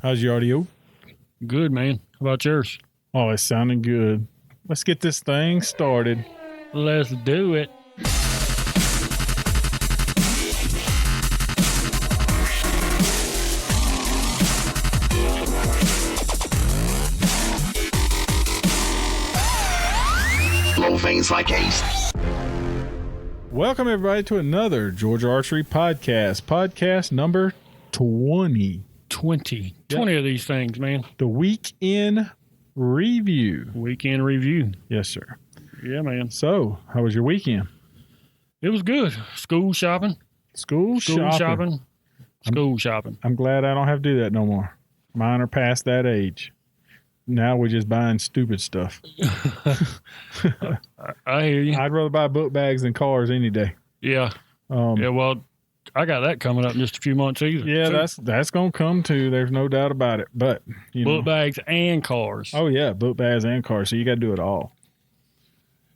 How's your audio? Good, man. How about yours? Oh, it's sounding good. Let's get this thing started. Let's do it. Little things like ace. Welcome, everybody, to another Georgia Archery podcast. Podcast number 20. 20 of these things, man. The weekend review. Weekend review. Yes, sir. Yeah, man. So, how was your weekend? It was good. School shopping. School shopping. School shopping. I'm glad I don't have to do that no more. Mine are past that age. Now we're just buying stupid stuff. I hear you. I'd rather buy book bags than cars any day. Yeah. Well, I got that coming up in just a few months either. Yeah, that's going to come too. There's no doubt about it. But, book bags and cars. Oh, yeah, book bags and cars. So you got to do it all.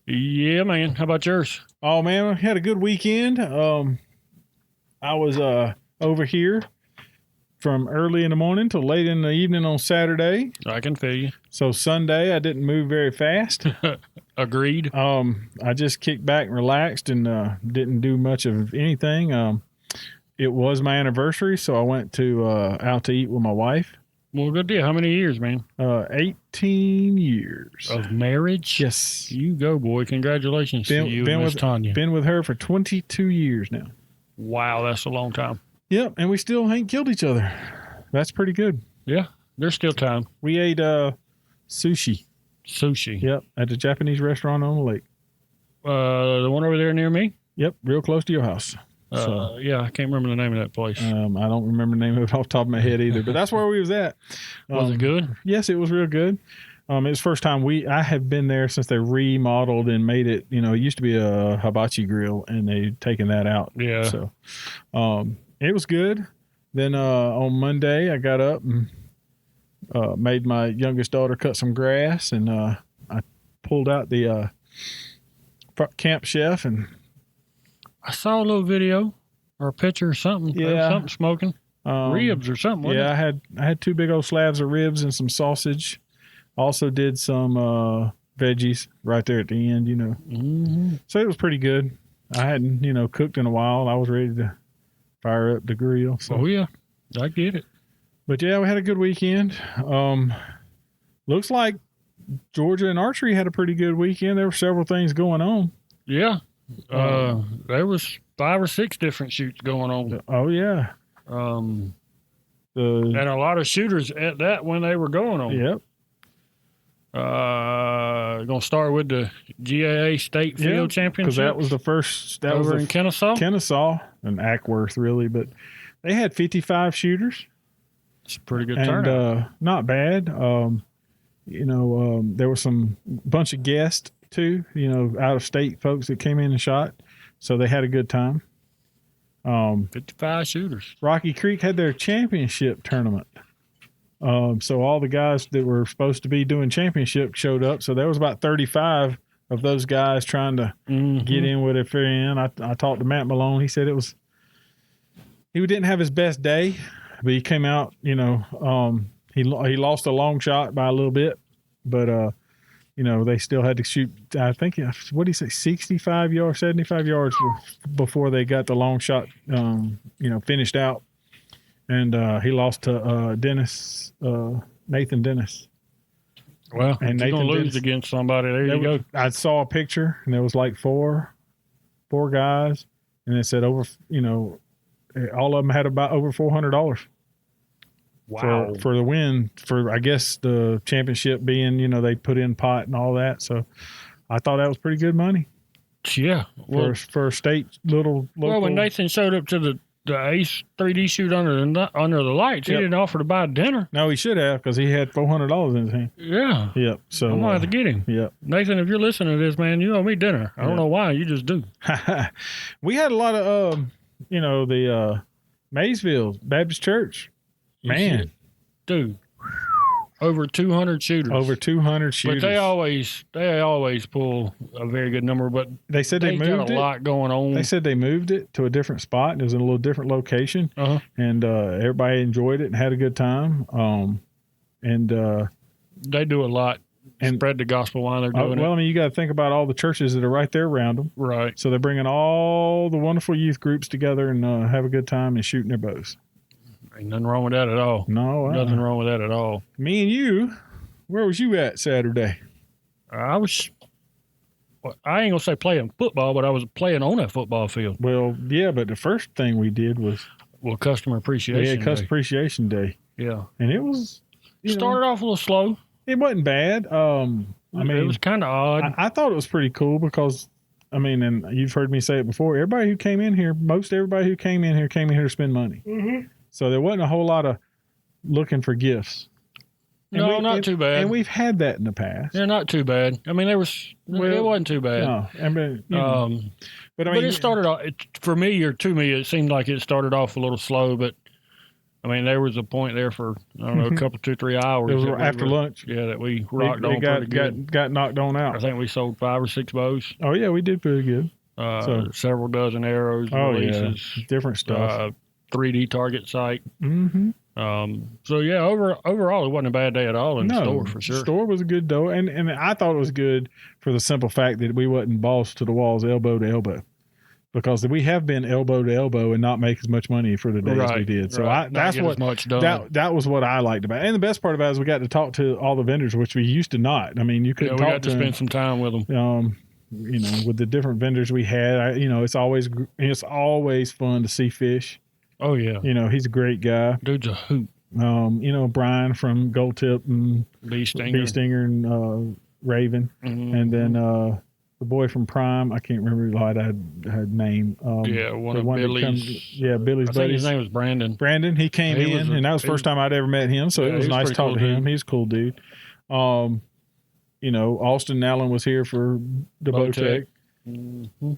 Yeah, man. How about yours? Oh, man, I had a good weekend. I was over here from early in the morning till late in the evening on Saturday. I can feel you. So Sunday, I didn't move very fast. Agreed. I just kicked back and relaxed and didn't do much of anything. It was my anniversary, so I went to out to eat with my wife. Well, good deal. How many years, man? 18 years. Of marriage? Yes. You go, boy. Congratulations to you and Miss Tanya. Been with her for 22 years now. Wow, that's a long time. Yep, and we still ain't killed each other. That's pretty good. Yeah, there's still time. We ate sushi. Sushi. Yep, at the Japanese restaurant on the lake. The one over there near me? Yep, real close to your house. Yeah, I can't remember the name of that place. I don't remember the name of it off the top of my head either, but that's where we was at. Was it good? Yes, it was real good. It was the first time I have been there since they remodeled and made it. It used to be a hibachi grill, and they've taken that out. Yeah. So, it was good. Then on Monday, I got up and made my youngest daughter cut some grass, and I pulled out the Camp Chef, and I saw a little video or a picture or something. Yeah. Something smoking. Ribs or something. Wasn't it? I had 2 big old slabs of ribs and some sausage. Also did some veggies right there at the end, Mm-hmm. So it was pretty good. I hadn't, cooked in a while. I was ready to fire up the grill. So. Oh, yeah. I get it. But, yeah, we had a good weekend. Looks like Georgia and Archery had a pretty good weekend. There were several things going on. Yeah. There was 5 or 6 different shoots going on. Oh, yeah. And a lot of shooters at that when they were going on. Yep. Going to start with the GAA State Field Championship. Because that was the first. That over was in Kennesaw? Kennesaw and Ackworth, really. But they had 55 shooters. It's a pretty good turnout. Not bad. There was some bunch of guests, too, out of state folks that came in and shot. So they had a good time. 55 shooters. Rocky Creek had their championship tournament. So all the guys that were supposed to be doing championship showed up. So there was about 35 of those guys trying to get in with a fair end. I talked to Matt Malone. He said he didn't have his best day, but he came out, he lost a long shot by a little bit, but, they still had to shoot, I think, what did he say, 65 yards, 75 yards before they got the long shot, finished out. And he lost to Nathan Dennis. Well, and you're going to lose against somebody. There you go. I saw a picture, and there was like four guys, and it said over, all of them had about over $400. Wow. For the win, for I guess the championship being, they put in pot and all that. So I thought that was pretty good money. Yeah. Well, for a state local. Well, when Nathan showed up to the Ace 3D shoot under the lights, he didn't offer to buy dinner. No, he should have, because he had $400 in his hand. Yeah. Yep. So I'm going to have to get him. Yep. Nathan, if you're listening to this, man, you owe me dinner. I don't know why. You just do. We had a lot of, the Maysville Baptist Church. Man. Dude. Over 200 shooters. Over 200 shooters. But they always pull a very good number. But they said they moved got a lot going on. They said they moved it to a different spot. It was in a little different location, and everybody enjoyed it and had a good time. They do a lot. And spread the gospel while they're doing it. Well, I mean, you got to think about all the churches that are right there around them. Right. So they're bringing all the wonderful youth groups together and have a good time and shooting their bows. Ain't nothing wrong with that at all. No. Nothing wrong with that at all. Me and you, where was you at Saturday? I ain't going to say playing football, but I was playing on that football field. Well, yeah, but the first thing we did was... Customer Appreciation Day. Customer Appreciation Day. Yeah. And it was... Started off a little slow. It wasn't bad. I mean, it was kind of odd. I thought it was pretty cool because, I mean, and you've heard me say it before, everybody who came in here came in here to spend money. Mm-hmm. So there wasn't a whole lot of looking for gifts. Not too bad. And we've had that in the past. Yeah, not too bad. I mean, it wasn't too bad. No, but it started off, for me or to me, it seemed like it started off a little slow, but I mean, there was a point there for, I don't know, a couple, 2-3 hours. It was after lunch. Yeah, that we rocked on pretty good. Got knocked on out. I think we sold 5 or 6 bows. Oh, yeah, we did pretty good. Several dozen arrows, releases. Yeah. Different stuff. 3D target sight. Mm-hmm. So, yeah, overall, it wasn't a bad day at all in the store, for sure. The store was a good dough. And I thought it was good for the simple fact that we wasn't bossed to the walls elbow to elbow. Because we have been elbow to elbow and not make as much money for the day as we did. So that's what that was what I liked about it. And the best part about it is we got to talk to all the vendors, which we used to not. I mean, you couldn't talk to them. We got to spend some time with them. With the different vendors we had, it's always fun to see Fish. Oh yeah. He's a great guy. Dude's a hoot. Brian from Gold Tip and Bee Stinger and Raven, and then. The boy from Prime, I can't remember had name. One of Billy's. Billy's buddies. His name was Brandon. Brandon, he came in, and that was the first time I'd ever met him, so it was nice to talk to him. He's a cool dude. Austin Allen was here for the Bowtech. Mm-hmm.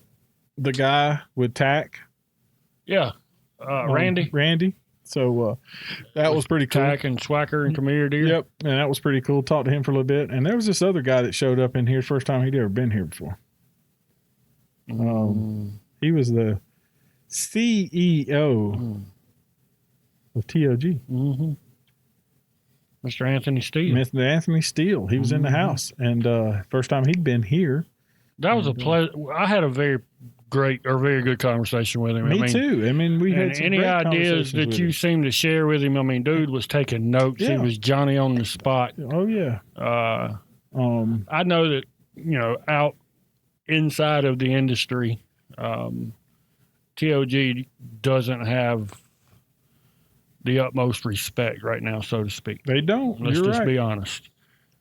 The guy with TAC. Yeah, Randy. Randy. So that was pretty cool. TAC and Swacker and Khmer Deer. Yep, and that was pretty cool. Talked to him for a little bit. And there was this other guy that showed up in here first time he'd ever been here before. He was the CEO of TOG. Mm-hmm. Mr. Anthony Steele. Mr. Anthony Steele. He was in the house. And first time he'd been here. That was a pleasure. I had a very good conversation with him. Me too. I mean, we had some any great ideas that you seemed to share with him. I mean, dude was taking notes. Yeah. He was Johnny on the spot. Oh yeah. I know that out inside of the industry, TOG doesn't have the utmost respect right now, so to speak. They don't. Let's just be honest.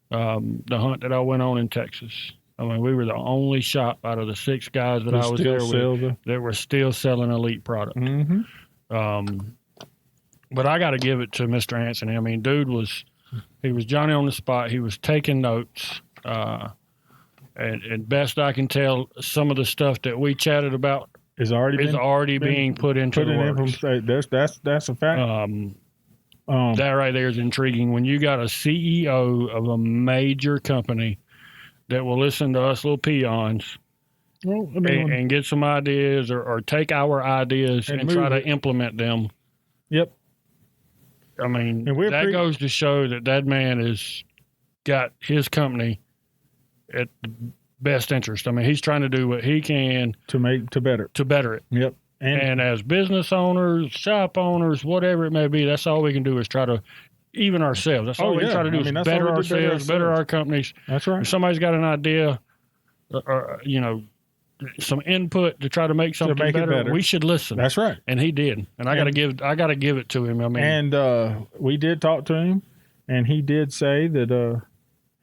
The hunt that I went on in Texas. I mean, we were the only shop out of the 6 guys that I was there with that were still selling elite product. Mm-hmm. But I got to give it to Mr. Anthony. I mean, dude was Johnny on the spot. He was taking notes. And best I can tell, some of the stuff that we chatted about is already being put into the works. That's a fact. That right there is intriguing. When you got a CEO of a major company that will listen to us little peons and get some ideas or take our ideas and try to implement them. Yep. I mean, that goes to show that man has got his company at the best interest. I mean, he's trying to do what he can to better it. Yep. And as business owners, shop owners, whatever it may be, that's all we can do is try to even ourselves. That's all we try to do is better ourselves, better our companies. That's right. If somebody's got an idea or some input to try to make something better, we should listen. That's right. And he did. And I got to give it to him. I mean, and we did talk to him, and he did say that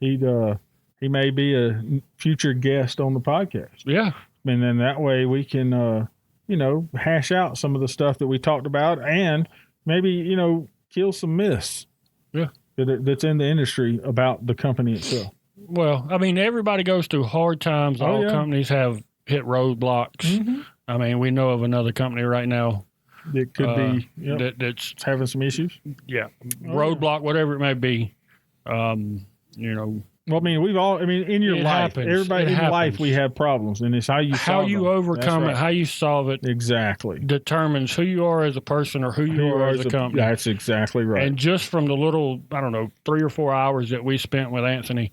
he may be a future guest on the podcast. Yeah. And then that way we can hash out some of the stuff that we talked about and maybe kill some myths. Yeah. That's in the industry about the company itself. Well, I mean, everybody goes through hard times. All companies have hit roadblocks. Mm-hmm. I mean, we know of another company right now that could be that's having some issues. Yeah, roadblock, whatever it may be. You know. Well, I mean, in your life, everybody in life, we have problems, and it's how you overcome it, how you solve it, exactly determines who you are as a person or who you are as a company. That's exactly right. And just from the little, 3 or 4 hours that we spent with Anthony,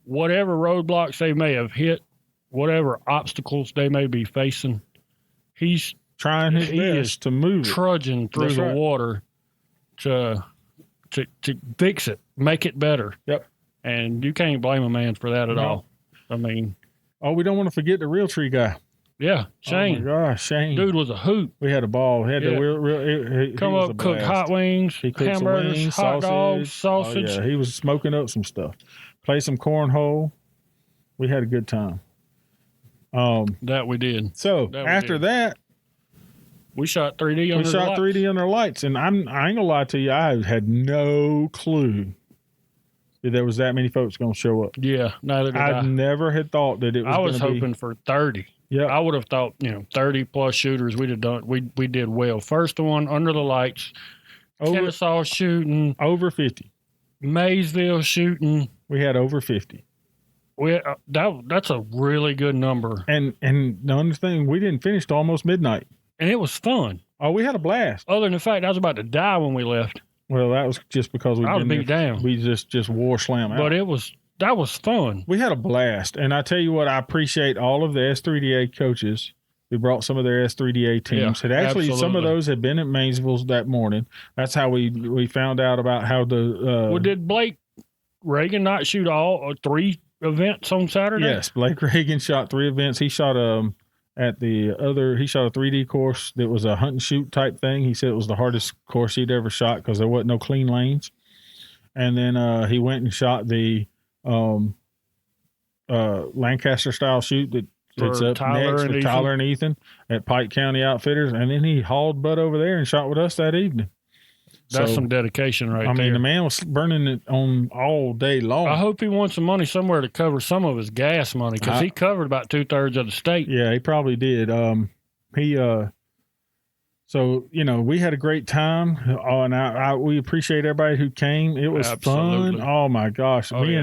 whatever roadblocks they may have hit, whatever obstacles they may be facing, he's trying his best to move it, trudging through the water to fix it, make it better. Yep. And you can't blame a man for that at all. I mean, we don't want to forget the Realtree guy. Yeah, Shane. Oh my gosh, Shane. Dude was a hoot. We had a ball. He had the come up, cook hot wings, hamburgers, wings, hot dogs, sausage. Oh, yeah, he was smoking up some stuff. Play some cornhole. We had a good time. That we did. So after that, we shot 3D under the lights. We shot 3D under lights, and I ain't gonna lie to you, I had no clue that there was that many folks gonna show up. Yeah, neither did I. I never had thought that it was. I was hoping for 30. Yeah, I would have thought 30 plus shooters. We'd have done. We did well. First one under the lights. Kennesaw shooting over 50. Maysville shooting. We had over 50. That's a really good number. And the other thing, we didn't finish till almost midnight. And it was fun. Oh, we had a blast. Other than the fact I was about to die when we left. Well, that was just because I was beat down. We just wore slam out. But that was fun. We had a blast. And I tell you what, I appreciate all of the S3DA coaches who brought some of their S3DA teams. Yeah, absolutely. Some of those had been at Maysville's that morning. That's how we found out about how the well, did Blake Reagan not shoot all 3 events on Saturday? Yes, Blake Reagan shot 3 events. He shot he shot a 3D course that was a hunt and shoot type thing. He said it was the hardest course he'd ever shot because there wasn't no clean lanes. And then he went and shot the Lancaster style shoot that's up next with Tyler and Ethan at Pike County Outfitters. And then he hauled butt over there and shot with us that evening. That's some dedication right there. I mean, the man was burning it on all day long. I hope he won some money somewhere to cover some of his gas money because he covered about 2/3 of the state. Yeah, he probably did. So, we had a great time. And we appreciate everybody who came. It was fun. Oh, my gosh. Me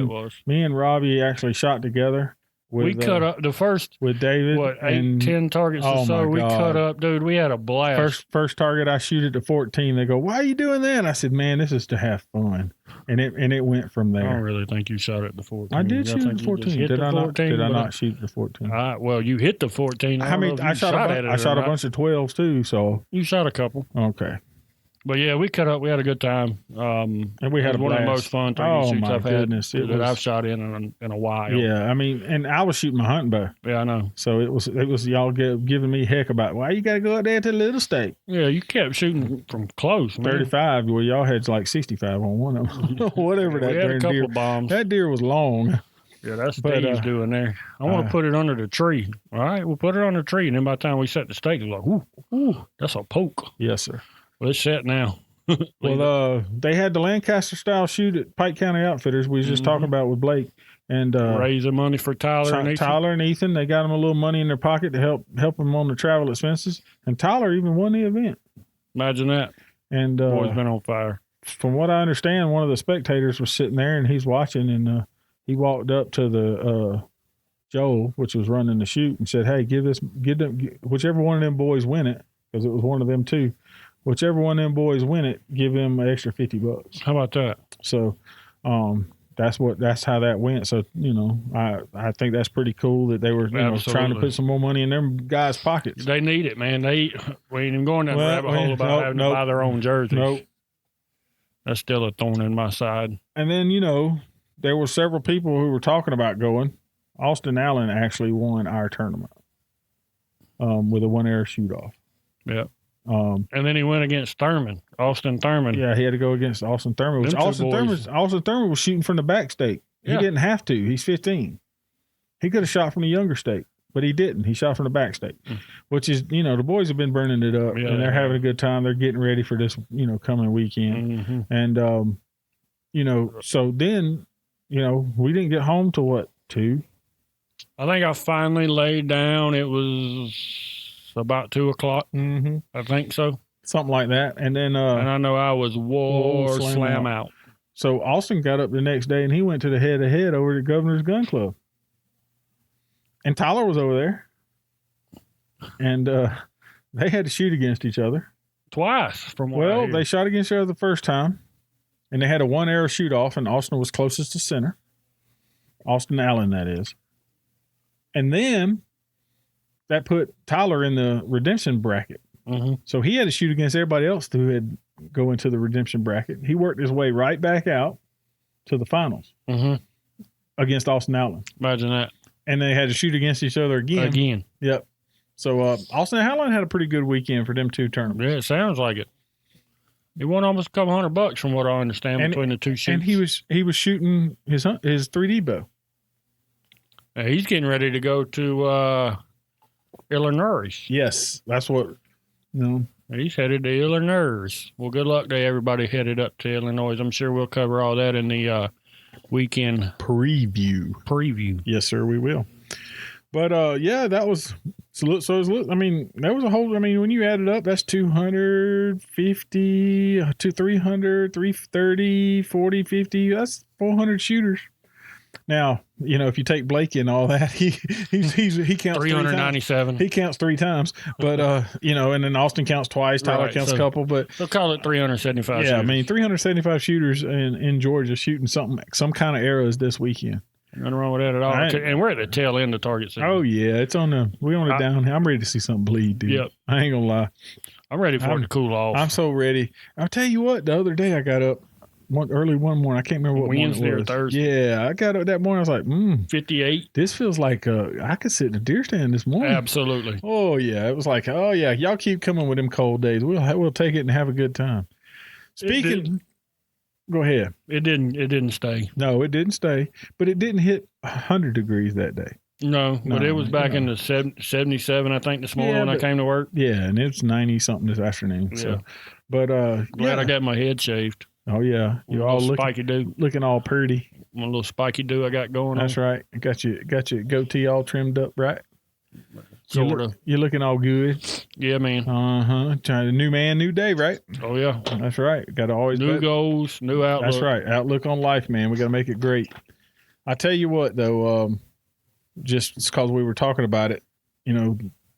and Robbie actually shot together. We cut up the first with David. 8, 10 targets or so. We cut up, dude. We had a blast. First target, I shoot it to 14. They go, "Why are you doing that?" And I said, "Man, this is to have fun." And it went from there. I don't really think you shot it to 14. I did shoot it to 14. Did I not shoot the 14? Well, you hit the 14. I shot a bunch of 12s too. So you shot a couple. Okay. But yeah, we cut up. We had a good time. And we had one of the most fun 3D shoots I've had that I've shot in a while. Yeah, I mean, and I was shooting my hunting bow. Yeah, I know. So it was y'all giving me heck about why you got to go out there to the little stake. Yeah, you kept shooting from close, man. 35. Well, y'all had like 65 on one of them. Whatever that. We had a couple of bombs. That deer was long. Yeah, that's what Steve's doing there. I want to put it under the tree. All right, we'll put it under the tree, and then by the time we set the stake, it's like, ooh, that's a poke. Yes, sir. Well, it's set now. Well, they had the Lancaster style shoot at Pike County Outfitters. We was just talking about with Blake and raising money for Tyler and Ethan. Tyler and Ethan, they got them a little money in their pocket to help them on the travel expenses. And Tyler even won the event. Imagine that. And boy's been on fire. From what I understand, one of the spectators was sitting there and he's watching, and he walked up to the Joel, which was running the shoot, and said, "Hey, give them whichever one of them boys win it, because it was one of them too. Whichever one of them boys win it, give him an extra $50." How about that? So, that's how that went. So, I think that's pretty cool that they were trying to put some more money in them guys' pockets. They need it, man. We ain't even going down the rabbit hole about having to buy their own jerseys. Nope. That's still a thorn in my side. And then, there were several people who were talking about going. Austin Allen actually won our tournament with a 1-air shoot-off. Yeah. And then he went against Austin Thurman. Yeah, he had to go against Austin Thurman. Austin Thurman was shooting from the back stake. He didn't have to. He's 15. He could have shot from the younger stake, but he didn't. He shot from the back stake, which is, the boys have been burning it up, and they're having a good time. They're getting ready for this, coming weekend. And, so then, we didn't get home till what, 2? I think I finally laid down. It was about 2:00. I think so. Something like that. And then, and I know I was slam out. So Austin got up the next day and he went to the head-to-head over at Governor's Gun Club. And Tyler was over there. And they had to shoot against each other. Twice, from what I Well, hear. they shot against each other the first time. And they had a one-arrow shoot-off, and Austin was closest to center. Austin Allen, that is. And then that put Tyler in the redemption bracket. Mm-hmm. So he had to shoot against everybody else who had go into the redemption bracket. He worked his way right back out to the finals against Austin Allen. Imagine that. And they had to shoot against each other again. Yep. So Austin Allen had a pretty good weekend for them two tournaments. Yeah, it sounds like it. He won almost a couple $100 from what I understand between the two shoots. And he was shooting his 3D bow. He's getting ready to go to Illinois. Yes, that's what. He's headed to Illinois. Well, good luck to everybody headed up to Illinois. I'm sure we'll cover all that in the weekend preview. Yes, sir, we will. But yeah, that was so. I mean, that was a whole. I mean, when you add it up, that's 250 to 300, 330, 40, 50. That's 400 shooters. Now, if you take Blake and all that, he counts 397. He counts 3 times, but and then Austin counts twice. Tyler counts a couple, but they'll call it 375. Yeah, shooters. I mean 375 shooters in Georgia shooting some kind of arrows this weekend. Nothing wrong with that at all. And we're at the tail end of target season. Oh yeah, it's we're on it down. I'm ready to see something bleed, dude. Yep. I ain't gonna lie. I'm ready for it to cool off. I'm so ready. I'll tell you what. The other day I got up. Early one morning, I can't remember what Wednesday morning it was. or Thursday. Yeah, I got up that morning. I was like, 58. This feels like I could sit in a deer stand this morning. Absolutely. Oh yeah, it was like, oh yeah, y'all keep coming with them cold days. We'll take it and have a good time. Speaking, go ahead. It didn't stay. No, it didn't stay, but it didn't hit 100 degrees that day. No, but it was back in the 77, I think, this morning when I came to work. Yeah, and it's 90 something this afternoon. Yeah. So, but glad I got my head shaved. Oh yeah, you're all looking all pretty. One little spiky do I got going. That's right. Got your goatee all trimmed up, right? Sort of. You're looking all good. Yeah, man. Trying a new man, new day, right? Oh yeah. That's right. Got to always new goals, new outlook. That's right. Outlook on life, man. We got to make it great. I tell you what, though, just because we were talking about it,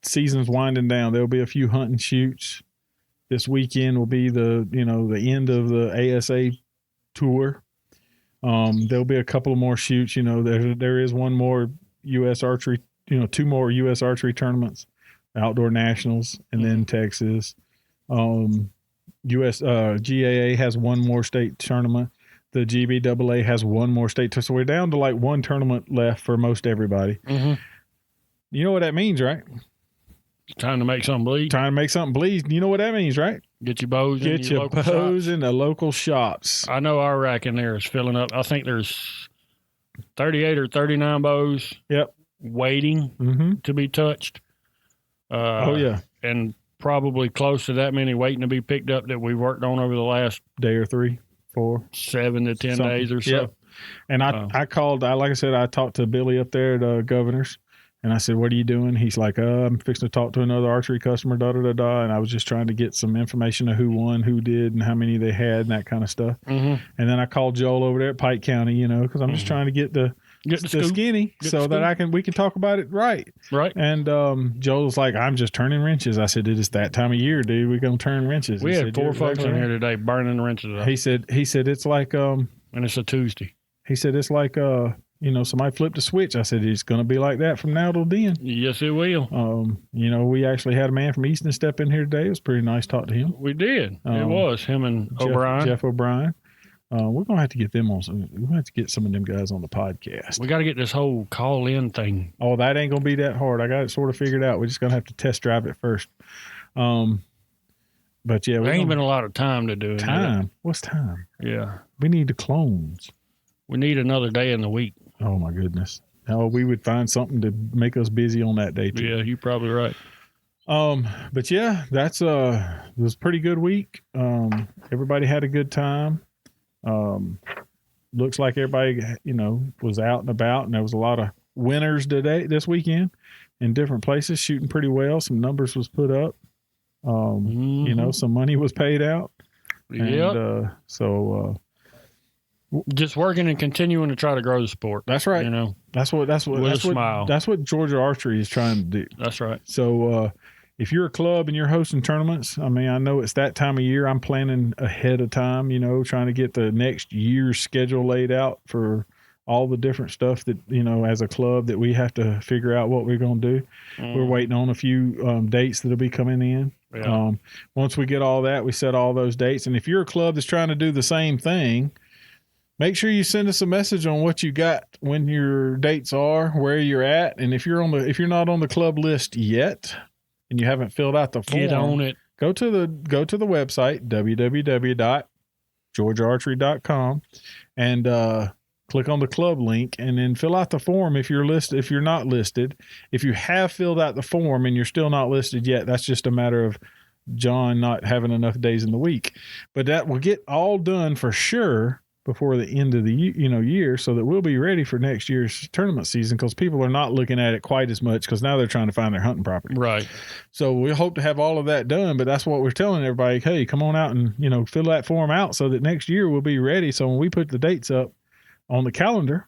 season's winding down. There'll be a few hunting shoots. This weekend will be the end of the ASA tour. There'll be a couple of more shoots. There is one more U.S. archery, 2 more U.S. archery tournaments, outdoor nationals, and then Texas. U.S. GAA has one more state tournament. The GBAA has one more state. So we're down to like one tournament left for most everybody. Mm-hmm. You know what that means, right? Time to make something bleed. Time to make something bleed. You know what that means, right? Get your bows in your local shops. In the local shops. I know our rack in there is filling up. I think there's 38 or 39 bows. Yep. Waiting to be touched. Oh, yeah. And probably close to that many waiting to be picked up that we've worked on over the last day or 3, 4, 7 to 10 days or so. Yep. And I called, like I said, I talked to Billy up there at Governor's. And I said, what are you doing? He's like, I'm fixing to talk to another archery customer, da-da-da-da. And I was just trying to get some information of who won, who did, and how many they had and that kind of stuff. Mm-hmm. And then I called Joel over there at Pike County, because I'm just trying to get the skinny so that we can talk about it right. Right. And Joel's like, I'm just turning wrenches. I said, it's that time of year, dude. We're going to turn wrenches. We had 4 folks in here today burning the wrenches up. He said it's like and it's a Tuesday. He said it's like somebody flipped a switch. I said, it's going to be like that from now till then. Yes, it will. We actually had a man from Easton step in here today. It was pretty nice to talk to him. We did. It was him and O'Brien. Jeff O'Brien. We're going to have to get them on. We're going to have to get some of them guys on the podcast. We got to get this whole call-in thing. Oh, that ain't going to be that hard. I got it sort of figured out. We're just going to have to test drive it first. But yeah. There ain't been a lot of time to do it. Time? What's time? Yeah. We need the clones. We need another day in the week. Oh, my goodness. Oh, we would find something to make us busy on that day, too. Yeah, you're probably right. But, yeah, it was a pretty good week. Everybody had a good time. Looks like everybody, was out and about, and there was a lot of winners this weekend in different places shooting pretty well. Some numbers was put up. Some money was paid out. Yeah. And, Just working and continuing to try to grow the sport. That's right. You know, that's what smile. That's what Georgia Archery is trying to do. That's right. So if you're a club and you're hosting tournaments, I mean, I know it's that time of year. I'm planning ahead of time, you know, trying to get the next year's schedule laid out for all the different stuff that, you know, as a club that we have to figure out what we're going to do. We're waiting on a few dates that'll be coming in. Yeah. Once we get all that, we set all those dates. And if you're a club that's trying to do the same thing, make sure you send us a message on what you got, when your dates are, where you're at, and if you're not on the club list yet and you haven't filled out the form, get on it. Go to the website www.georgiaarchery.com and click on the club link and then fill out the form if you're listed. If you're not listed, if you have filled out the form and you're still not listed yet, that's just a matter of John not having enough days in the week. But that will get all done for sure before the end of the year, so that we'll be ready for next year's tournament season, because people are not looking at it quite as much because now they're trying to find their hunting property. Right. So we hope to have all of that done, but that's what we're telling everybody. Hey, come on out and, you know, fill that form out so that next year we'll be ready. So when we put the dates up on the calendar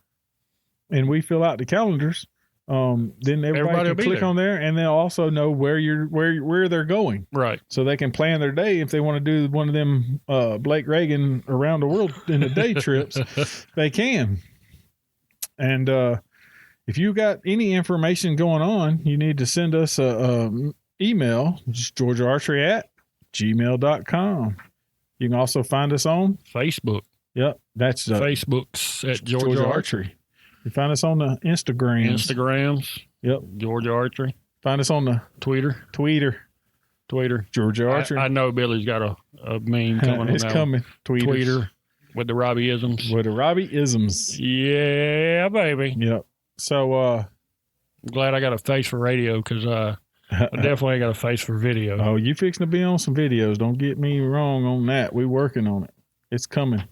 and we fill out the calendars, then everybody can click on there and they'll also know where they're going. Right. So they can plan their day. If they want to do one of them Blake Reagan around the world in the day trips, they can. And if you got any information going on, you need to send us a email, just georgiaarchery@gmail.com. You can also find us on Facebook. Yep. That's Facebook's at Georgia Archery. You find us on the Instagrams. Yep. Georgia Archery. Find us on the Tweeter. Georgia Archery. I know Billy's got a meme coming. It's coming. Tweeter with the Robbie-isms. Yeah, baby. Yep. So I'm glad I got a face for radio, because I definitely got a face for video. Oh, you fixing to be on some videos. Don't get me wrong on that. We're working on it. It's coming.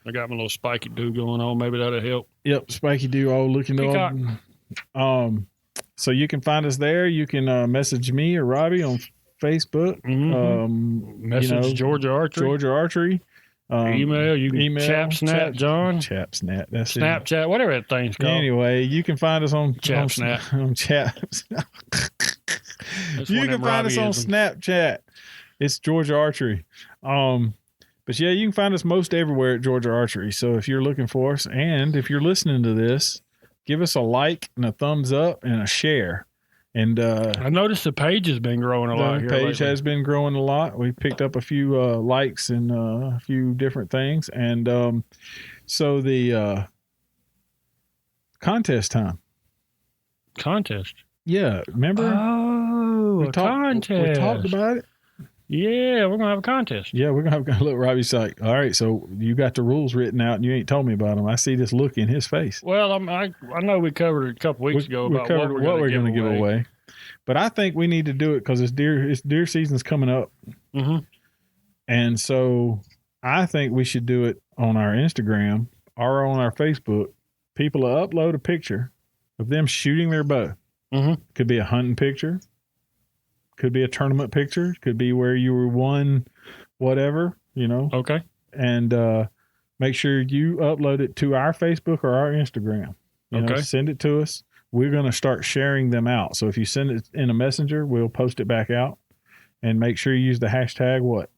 I got my little spiky do going on. Maybe that'll help. Yep, spiky do all looking old. So you can find us there. You can message me or Robbie on Facebook. Message Georgia Archery. Email. You can John. Chapsnat. That's Snapchat. It. Whatever that thing's called. Anyway, you can find us on Chapsnat. On Chaps. You can find us on Snapchat. It's Georgia Archery. But yeah, you can find us most everywhere at Georgia Archery. So if you're looking for us, and if you're listening to this, give us a like and a thumbs up and a share. And I noticed the page has been growing a lot. The page has been growing a lot. We picked up a few likes and a few different things. And so the contest time. Contest? Yeah, remember? Oh, contest. We talked about it. Yeah, we're going to have a contest. Yeah, we're going to have a look. Robbie's like, all right, so you got the rules written out and you ain't told me about them. I see this look in his face. Well, I know we covered it a couple weeks ago about what we're going to give away. But I think we need to do it because it's deer season's coming up. Mm-hmm. And so I think we should do it on our Instagram or on our Facebook. People will upload a picture of them shooting their bow. Mm-hmm. Could be a hunting picture. Could be a tournament picture. Could be where you were won whatever, you know. Okay. And make sure you upload it to our Facebook or our Instagram. You know, send it to us. We're going to start sharing them out. So if you send it in a messenger, we'll post it back out. And make sure you use the hashtag what?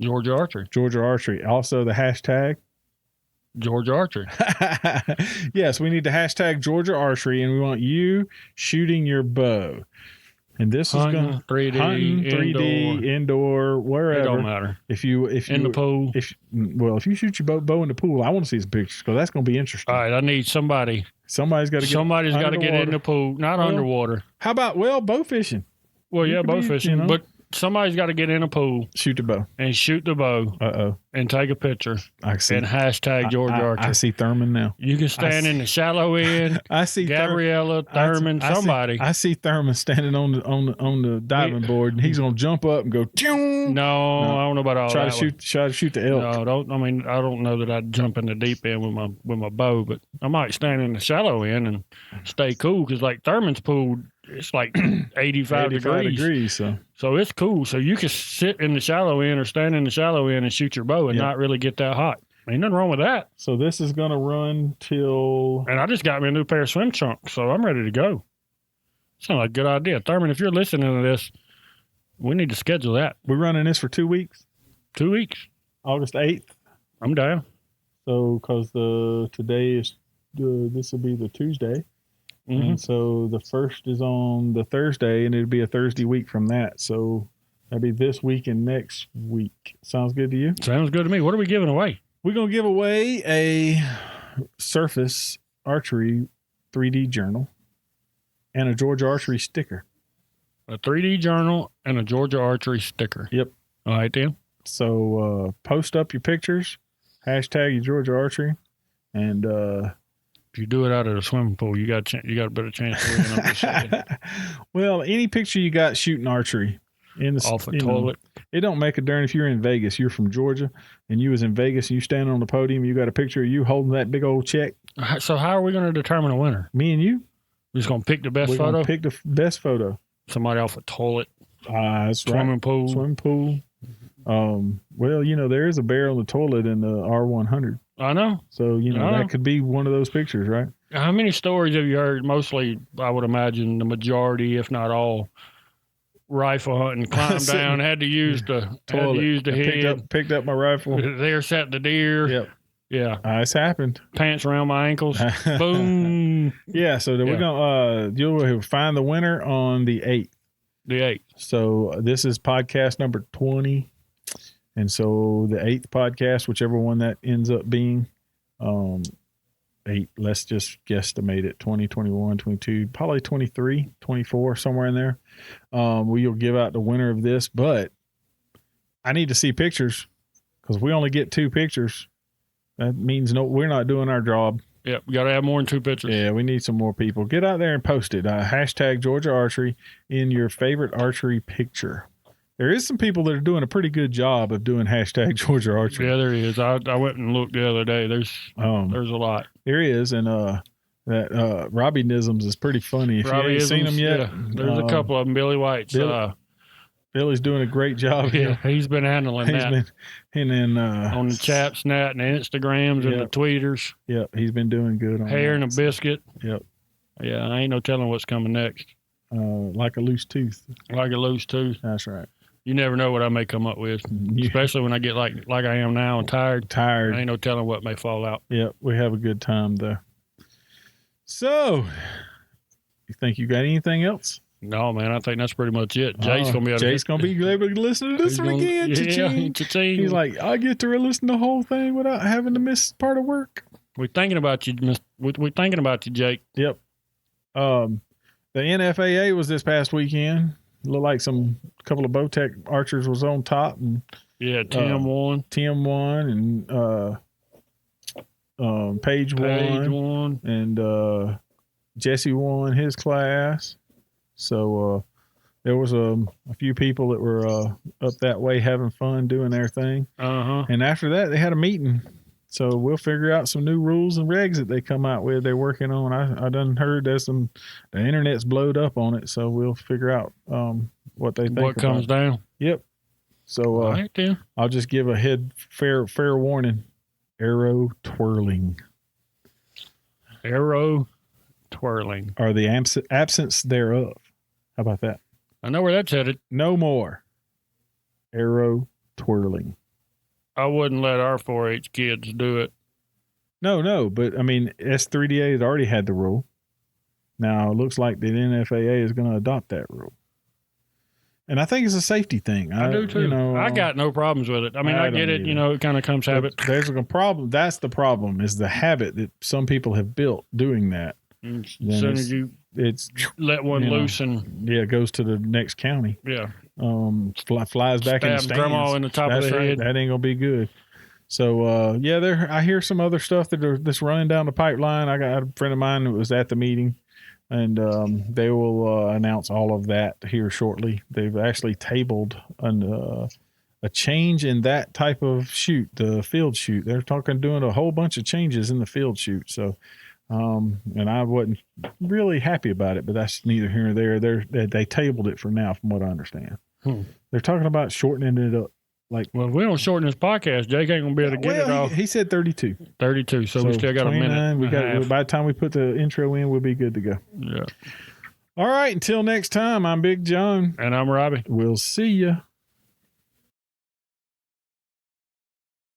Georgia Archery. Georgia Archery. Also the hashtag? Georgia Archery. Yes, we need the hashtag Georgia Archery, and we want you shooting your bow. And this is going to 3D, indoor, wherever. It don't matter. If you in the pool. If you shoot your bow in the pool, I want to see some pictures because that's going to be interesting. All right, I need somebody. Somebody's got to get in the pool, not underwater. How about bow fishing? Well, yeah, bow fishing, you know? But somebody's got to get in a pool, shoot the bow, and take a picture. I see. And hashtag Georgia Archery. I see Thurman now. You can stand in the shallow end. I see Gabriella, Thurman, somebody. I see Thurman standing on the diving board, and he's gonna jump up and go. No, I don't know about all that. Try to shoot the elk. No, I don't know that I'd jump in the deep end with my bow, but I might stand in the shallow end and stay cool because like Thurman's pool. It's like 85 degrees. So it's cool. So you can sit in the shallow end or stand in the shallow end and shoot your bow and not really get that hot. Ain't nothing wrong with that. So this is going to run till... And I just got me a new pair of swim trunks, so I'm ready to go. Sounds like a good idea. Thurman, if you're listening to this, we need to schedule that. We're running this for 2 weeks? 2 weeks. August 8th? I'm down. So, because today is... this will be the Tuesday. Mm-hmm. And so the first is on the Thursday, and it'll be a Thursday week from that. So that'll be this week and next week. Sounds good to you? Sounds good to me. What are we giving away? We're going to give away a Surface Archery 3D journal and a Georgia Archery sticker. A 3D journal and a Georgia Archery sticker. Yep. All right, then. So post up your pictures, hashtag your Georgia Archery, and if you do it out of a swimming pool, you got a better chance of winning. I'm just saying. Well, any picture you got shooting archery in the off the toilet. It don't make a darn if you're in Vegas. You're from Georgia, and you was in Vegas, and you standing on the podium. You got a picture of you holding that big old check. So how are we going to determine a winner? Me and you. We're just going to pick the best We're photo. Gonna pick the best photo. Somebody off a toilet. That's swimming right. pool. Swimming pool. Well, there is a bear on the toilet in the R100. I know. So, that could be one of those pictures, right? How many stories have you heard? Mostly, I would imagine the majority, if not all, rifle hunting, climbed down, had to use the head. Picked up my rifle. There sat the deer. Yep. Yeah. It's happened. Pants around my ankles. Boom. Yeah. So we're going to, you'll find the winner on the 8th. The 8th. So this is podcast number 20. And so the 8th podcast, whichever one that ends up being, 8, let's just guesstimate it, 20, 21, 22, probably 23, 24, somewhere in there. We'll give out the winner of this, but I need to see pictures because we only get 2 pictures. That means we're not doing our job. Yep, we got to have more than 2 pictures. Yeah, we need some more people. Get out there and post it. Hashtag Georgia Archery in your favorite archery picture. There is some people that are doing a pretty good job of doing hashtag Georgia Archery. Yeah, there is. I went and looked the other day. There's a lot. There is, and that Robbie Nisms is pretty funny. If you ain't seen them yet, yeah, there's a couple of them. Billy White's. Billy's doing a great job here. Yeah, he's been handling that. On the Chaps Nat and the Instagrams and the tweeters. Yep, he's been doing good on Hair and a biscuit. Yep. Yeah, I ain't no telling what's coming next. Like a loose tooth. Like a loose tooth. That's right. You never know what I may come up with, especially when I get like I am now and tired. I ain't no telling what may fall out. Yep, we have a good time though. So, you think you got anything else? No, man, I think that's pretty much it. Jay's gonna be able to listen to this one again. Cha-ching. He's like, I get to listen to the whole thing without having to miss part of work. We're thinking about you, we're thinking about you, Jake. Yep. The NFAA was this past weekend. Looked like couple of Bowtech archers was on top, and Tim won. Tim won, and Paige won, and Jesse won his class. So there was a few people that were up that way having fun doing their thing. And after that, they had a meeting. So we'll figure out some new rules and regs that they come out with. They're working on. I done heard the internet's blowed up on it. So we'll figure out what they think. What comes down. Yep. So I'll just give a fair warning. Arrow twirling. Arrow twirling. Or the absence thereof. How about that? I know where that's headed. No more arrow twirling. I wouldn't let our 4-H kids do it. No, but I mean, S3DA has already had the rule. Now it looks like the NFAA is going to adopt that rule. And I think it's a safety thing. I do too. I got no problems with it. I mean, I get it. Either. It kind of comes habit. There's a problem. That's the problem, is the habit that some people have built doing that. As soon as you let one loose and it goes to the next county. Yeah. Flies back in the stands. Grandma in the top of the head. That ain't gonna be good. So I hear some other stuff that's running down the pipeline. I got a friend of mine that was at the meeting, and they will announce all of that here shortly. They've actually tabled a change in that type of shoot, the field shoot. They're doing a whole bunch of changes in the field shoot. So. And I wasn't really happy about it, but that's neither here nor there. They tabled it for now, from what I understand. They're talking about shortening it up Like, well, if we don't shorten this podcast, Jake ain't gonna be able to get it off. He said 32. 32. So we still got a minute. By the time we put the intro in, we'll be good to go. Yeah. All right. Until next time, I'm Big John. And I'm Robbie. We'll see ya.